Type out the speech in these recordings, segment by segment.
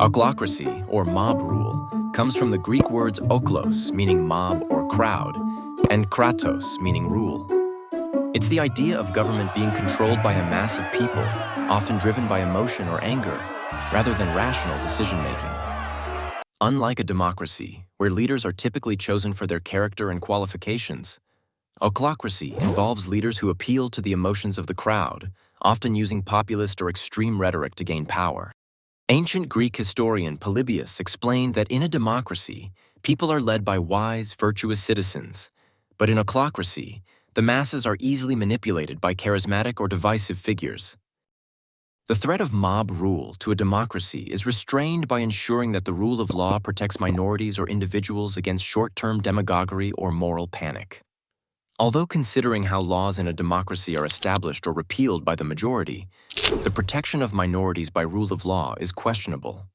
Ochlocracy, or mob rule, comes from the Greek words ochlos, meaning mob or crowd, and kratos, meaning rule. It's the idea of government being controlled by a mass of people, often driven by emotion or anger, rather than rational decision-making. Unlike a democracy, where leaders are typically chosen for their character and qualifications, ochlocracy involves leaders who appeal to the emotions of the crowd, often using populist or extreme rhetoric to gain power. Ancient Greek historian Polybius explained that in a democracy, people are led by wise, virtuous citizens, but in ochlocracy, the masses are easily manipulated by charismatic or divisive figures. The threat of mob rule to a democracy is restrained by ensuring that the rule of law protects minorities or individuals against short-term demagoguery or moral panic. Although considering how laws in a democracy are established or repealed by the majority, the protection of minorities by rule of law is questionable.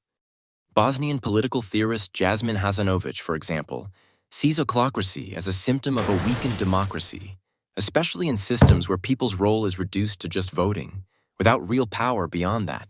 Bosnian political theorist Jasmin Hasanovic, for example, sees ochlocracy as a symptom of a weakened democracy, especially in systems where people's role is reduced to just voting, without real power beyond that.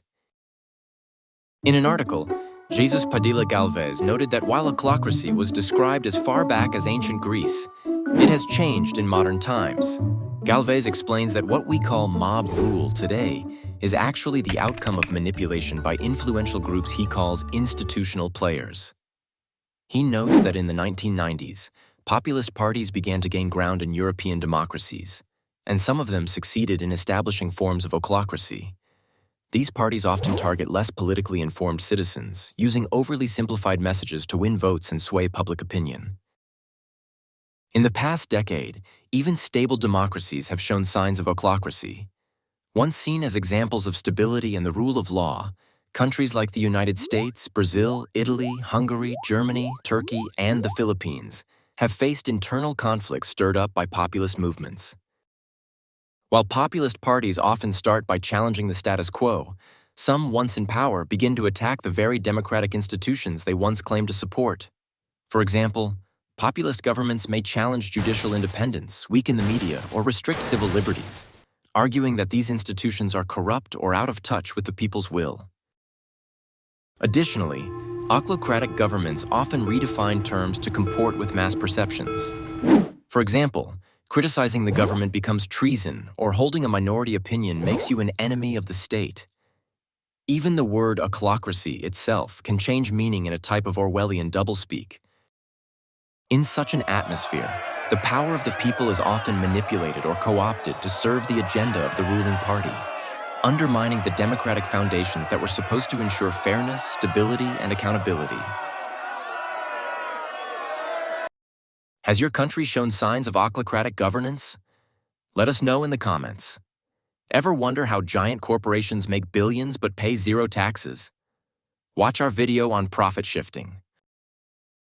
In an article, Jesus Padilla Galvez noted that while ochlocracy was described as far back as ancient Greece, it has changed in modern times. Galvez explains that what we call mob rule today is actually the outcome of manipulation by influential groups he calls institutional players. He notes that in the 1990s, populist parties began to gain ground in European democracies, and some of them succeeded in establishing forms of ochlocracy. These parties often target less politically informed citizens, using overly simplified messages to win votes and sway public opinion. In the past decade, even stable democracies have shown signs of ochlocracy. Once seen as examples of stability and the rule of law, countries like the United States, Brazil, Italy, Hungary, Germany, Turkey, and the Philippines have faced internal conflicts stirred up by populist movements. While populist parties often start by challenging the status quo, some once in power begin to attack the very democratic institutions they once claimed to support. For example, populist governments may challenge judicial independence, weaken the media, or restrict civil liberties, arguing that these institutions are corrupt or out of touch with the people's will. Additionally, ochlocratic governments often redefine terms to comport with mass perceptions. For example, criticizing the government becomes treason, or holding a minority opinion makes you an enemy of the state. Even the word ochlocracy itself can change meaning in a type of Orwellian doublespeak. In such an atmosphere, the power of the people is often manipulated or co-opted to serve the agenda of the ruling party, undermining the democratic foundations that were supposed to ensure fairness, stability, and accountability. Has your country shown signs of ochlocratic governance? Let us know in the comments. Ever wonder how giant corporations make billions but pay zero taxes? Watch our video on profit shifting.